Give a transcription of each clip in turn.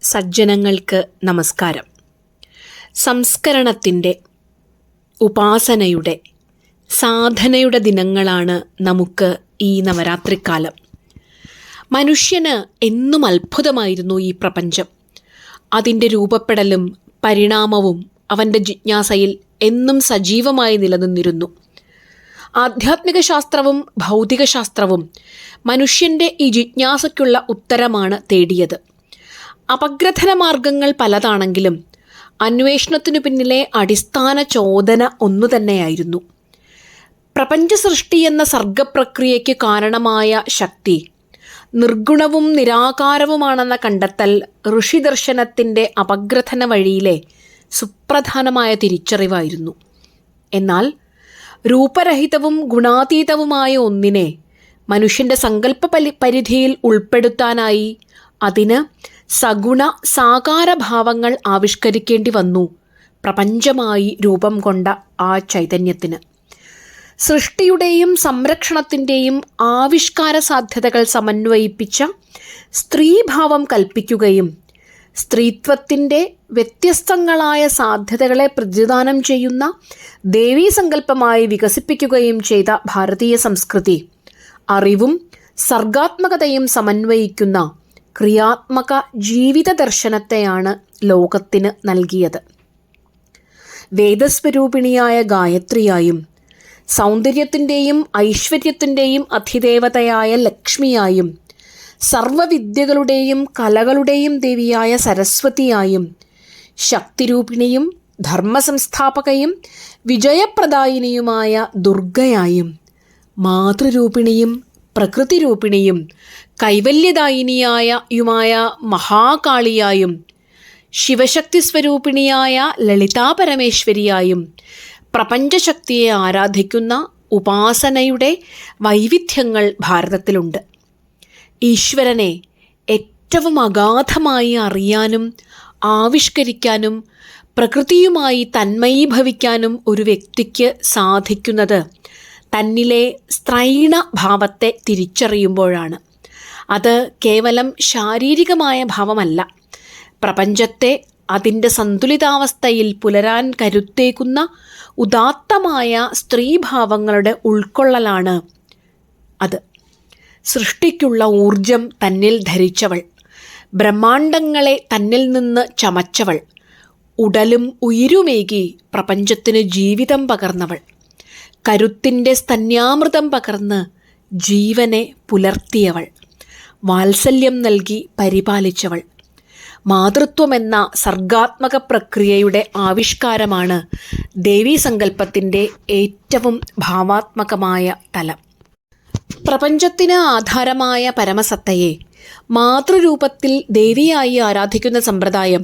സജ്ജനങ്ങൾക്ക് നമസ്കാരം. സംസ്കരണത്തിൻ്റെ, ഉപാസനയുടെ, സാധനയുടെ ദിനങ്ങളാണ് നമുക്ക് ഈ നവരാത്രിക്കാലം. മനുഷ്യന് എന്നും അത്ഭുതമായിരുന്നു ഈ പ്രപഞ്ചം. അതിൻ്റെ രൂപപ്പെടലും പരിണാമവും അവൻ്റെ ജിജ്ഞാസയിൽ എന്നും സജീവമായി നിലനിന്നിരുന്നു. ആധ്യാത്മിക ശാസ്ത്രവും ഭൗതിക ശാസ്ത്രവും മനുഷ്യൻ്റെ ഈ ജിജ്ഞാസയ്ക്കുള്ള ഉത്തരമാണ് തേടിയത്. അപഗ്രഥന മാർഗങ്ങൾ പലതാണെങ്കിലും അന്വേഷണത്തിനു പിന്നിലെ അടിസ്ഥാന ചോദന ഒന്നുതന്നെയായിരുന്നു. പ്രപഞ്ച സൃഷ്ടി എന്ന സർഗപ്രക്രിയയ്ക്ക് കാരണമായ ശക്തി നിർഗുണവും നിരാകാരവുമാണെന്ന കണ്ടെത്തൽ ഋഷിദർശനത്തിൻ്റെ അപഗ്രഥന വഴിയിലെ സുപ്രധാനമായ തിരിച്ചറിവായിരുന്നു. എന്നാൽ രൂപരഹിതവും ഗുണാതീതവുമായ ഒന്നിനെ മനുഷ്യൻ്റെ സങ്കല്പ പരിധിയിൽ ഉൾപ്പെടുത്താനായി അതിന് സഗുണ സാകാരഭാവങ്ങൾ ആവിഷ്കരിക്കേണ്ടി വന്നു പ്രപഞ്ചമായി രൂപം കൊണ്ട ആ ചൈതന്യത്തിന്. സൃഷ്ടിയുടെയും സംരക്ഷണത്തിൻ്റെയും ആവിഷ്കാര സാധ്യതകൾ സമന്വയിപ്പിച്ച സ്ത്രീഭാവം കൽപ്പിക്കുകയും സ്ത്രീത്വത്തിൻ്റെ വ്യത്യസ്തങ്ങളായ സാധ്യതകളെ പ്രതിദാനം ചെയ്യുന്ന ദേവീസങ്കല്പമായി വികസിപ്പിക്കുകയും ചെയ്ത ഭാരതീയ സംസ്കൃതി അറിവും സർഗാത്മകതയും സമന്വയിക്കുന്ന ക്രിയാത്മക ജീവിത ദർശനത്തെയാണ് ലോകത്തിന് നൽകിയത്. വേദസ്വരൂപിണിയായ ഗായത്രിയായും സൗന്ദര്യത്തിൻ്റെയും ഐശ്വര്യത്തിൻ്റെയും അധിദേവതയായ ലക്ഷ്മിയായും സർവവിദ്യകളുടെയും കലകളുടെയും ദേവിയായ സരസ്വതിയായും ശക്തിരൂപിണിയും ധർമ്മസംസ്ഥാപകയും വിജയപ്രദായിനിയുമായ ദുർഗയായും മാതൃരൂപിണിയും പ്രകൃതിരൂപിണിയും കൈവല്യദായിനിയായുമായ മഹാകാളിയായും ശിവശക്തി സ്വരൂപിണിയായ ലളിതാപരമേശ്വരിയായും പ്രപഞ്ചശക്തിയെ ആരാധിക്കുന്ന ഉപാസനയുടെ വൈവിധ്യങ്ങൾ ഭാരതത്തിലുണ്ട്. ഈശ്വരനെ ഏറ്റവും അഗാധമായി അറിയാനും ആവിഷ്കരിക്കാനും പ്രകൃതിയുമായി തന്മയീഭവിക്കാനും ഒരു വ്യക്തിക്ക് സാധിക്കുന്നത് തന്നിലെ സ്ത്രൈണ ഭാവത്തെ തിരിച്ചറിയുമ്പോഴാണ്. അത് കേവലം ശാരീരികമായ ഭാവമല്ല, പ്രപഞ്ചത്തെ അതിൻ്റെ സന്തുലിതാവസ്ഥയിൽ പുലരാൻ കരുത്തേക്കുന്ന ഉദാത്തമായ സ്ത്രീഭാവങ്ങളുടെ ഉൾക്കൊള്ളലാണ് അത്. സൃഷ്ടിക്കുള്ള ഊർജം തന്നിൽ ധരിച്ചവൾ, ബ്രഹ്മാണ്ടങ്ങളെ തന്നിൽ നിന്ന് ചമച്ചവൾ, ഉടലും ഉയിരുമേകി പ്രപഞ്ചത്തിന് ജീവിതം പകർന്നവൾ, കരുത്തിൻ്റെ സ്തന്യാമൃതം പകർന്ന് ജീവനെ പുലർത്തിയവൾ, വാത്സല്യം നൽകി പരിപാലിച്ചവൾ. മാതൃത്വമെന്ന സർഗാത്മക പ്രക്രിയയുടെ ആവിഷ്കാരമാണ് ദേവീസങ്കല്പത്തിൻ്റെ ഏറ്റവും ഭാവാത്മകമായ തലം. പ്രപഞ്ചത്തിന് ആധാരമായ പരമസത്തയെ മാതൃരൂപത്തിൽ ദേവിയായി ആരാധിക്കുന്ന സമ്പ്രദായം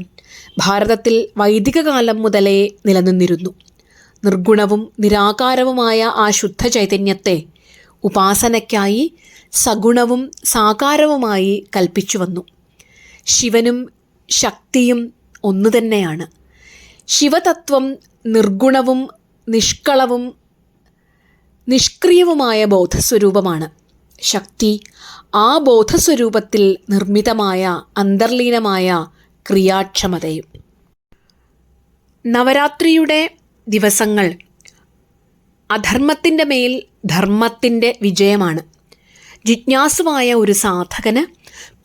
ഭാരതത്തിൽ വൈദിക കാലം മുതലേ നിലനിന്നിരുന്നു. നിർഗുണവും നിരാകാരവുമായ ആ ശുദ്ധ ചൈതന്യത്തെ ഉപാസനയ്ക്കായി സഗുണവും സാകാരവുമായി കൽപ്പിച്ചു വന്നു. ശിവനും ശക്തിയും ഒന്നുതന്നെയാണ്. ശിവതത്വം നിർഗുണവും നിഷ്കളവും നിഷ്ക്രിയവുമായ ബോധസ്വരൂപമാണ്. ശക്തി ആ ബോധസ്വരൂപത്തിൽ നിർമ്മിതമായ അന്തർലീനമായ ക്രിയാക്ഷമതയും. നവരാത്രിയുടെ ദിവസങ്ങൾ അധർമ്മത്തിൻ്റെ മേൽ ധർമ്മത്തിൻ്റെ വിജയമാണ്. ജിജ്ഞാസുവായ ഒരു സാധകന്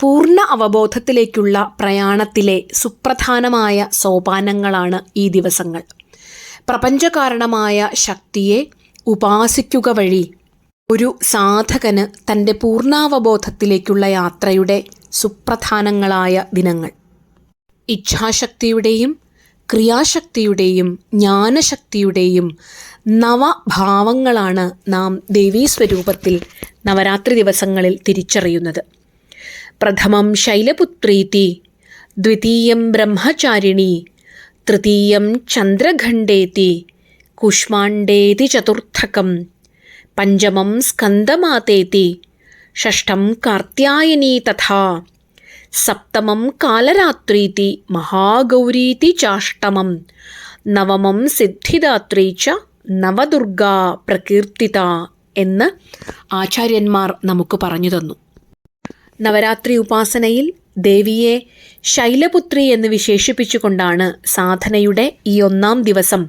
പൂർണ്ണ അവബോധത്തിലേക്കുള്ള പ്രയാണത്തിലെ സുപ്രധാനമായ സോപാനങ്ങളാണ് ഈ ദിവസങ്ങൾ. പ്രപഞ്ചകാരണമായ ശക്തിയെ ഉപാസിക്കുക വഴി ഒരു സാധകന് തൻ്റെ പൂർണ്ണാവബോധത്തിലേക്കുള്ള യാത്രയുടെ സുപ്രധാനങ്ങളായ ദിനങ്ങൾ. ഇച്ഛാശക്തിയുടെയും ക്രിയാശക്തിയുടെയും ജ്ഞാനശക്തിയുടെയും നവഭാവങ്ങളാണ് നാം ദേവീസ്വരൂപത്തിൽ നവരാത്രി ദിവസങ്ങളിൽ തിരിച്ചറിയുന്നത്. പ്രഥമം ശൈലപുത്രീതി, ദ്വിതീയം ബ്രഹ്മചാരിണി, തൃതീയം ചന്ദ്രഖണ്ഡേതി, കുഷ്മാണ്ഡേതി ചതുർത്ഥകം, പഞ്ചമം സ്കന്ദമാതേതി, ഷഷ്ടം കാർത്യായനീ തഥാ, സപ്തമം കാലരാത്രീതി, മഹാഗൗരീതി ചാഷ്ടമം, നവമം സിദ്ധിദാത്രീ ച നവദുർഗാ പ്രകീർത്തിത എന്ന് ആചാര്യന്മാർ നമുക്ക് പറഞ്ഞു തന്നു. നവരാത്രി ഉപാസനയിൽ ദേവിയെ ശൈലപുത്രി എന്ന് വിശേഷിപ്പിച്ചുകൊണ്ടാണ് സാധനയുടെ ഈ 1-ാം ദിവസം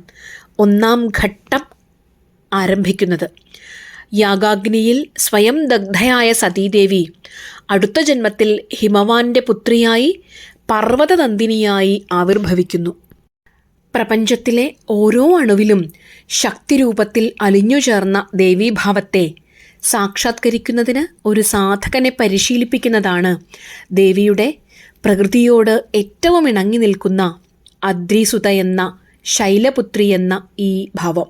1-ാം ഘട്ടം ആരംഭിക്കുന്നത്. യാഗാഗ്നിയിൽ സ്വയം ദഗ്ധയായ സതീദേവി അടുത്ത ജന്മത്തിൽ ഹിമവാന്റെ പുത്രിയായി പർവ്വതനന്ദിനിയായി ആവിർഭവിക്കുന്നു. പ്രപഞ്ചത്തിലെ ഓരോ അണുവിലും ശക്തിരൂപത്തിൽ അലിഞ്ഞുചേർന്ന ദേവീഭാവത്തെ സാക്ഷാത്കരിക്കുന്നതിന് ഒരു സാധകനെ പരിശീലിപ്പിക്കുന്നതാണ് ദേവിയുടെ പ്രകൃതിയോട് ഏറ്റവും ഇണങ്ങി നിൽക്കുന്ന അദ്രിസുത എന്ന ശൈലപുത്രി എന്ന ഈ ഭാവം.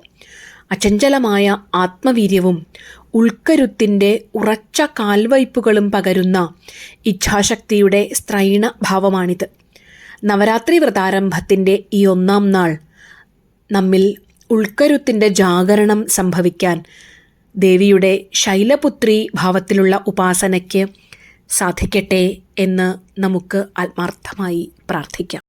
അചഞ്ചലമായ ആത്മവീര്യവും ഉൾക്കരുത്തിൻ്റെ ഉറച്ച കാൽവയ്പ്പുകളും പകരുന്ന ഇച്ഛാശക്തിയുടെ സ്ത്രൈണ ഭാവമാണിത്. നവരാത്രി വ്രതാരംഭത്തിൻ്റെ ഈ 1-ാം നാൾ നമ്മിൽ ഉൾക്കരുത്തിൻ്റെ ജാഗരണം സംഭവിക്കാൻ ദേവിയുടെ ശൈലപുത്രി ഭാവത്തിലുള്ള ഉപാസനയ്ക്ക് സാധിക്കട്ടെ എന്ന് നമുക്ക് ആത്മാർത്ഥമായി പ്രാർത്ഥിക്കാം.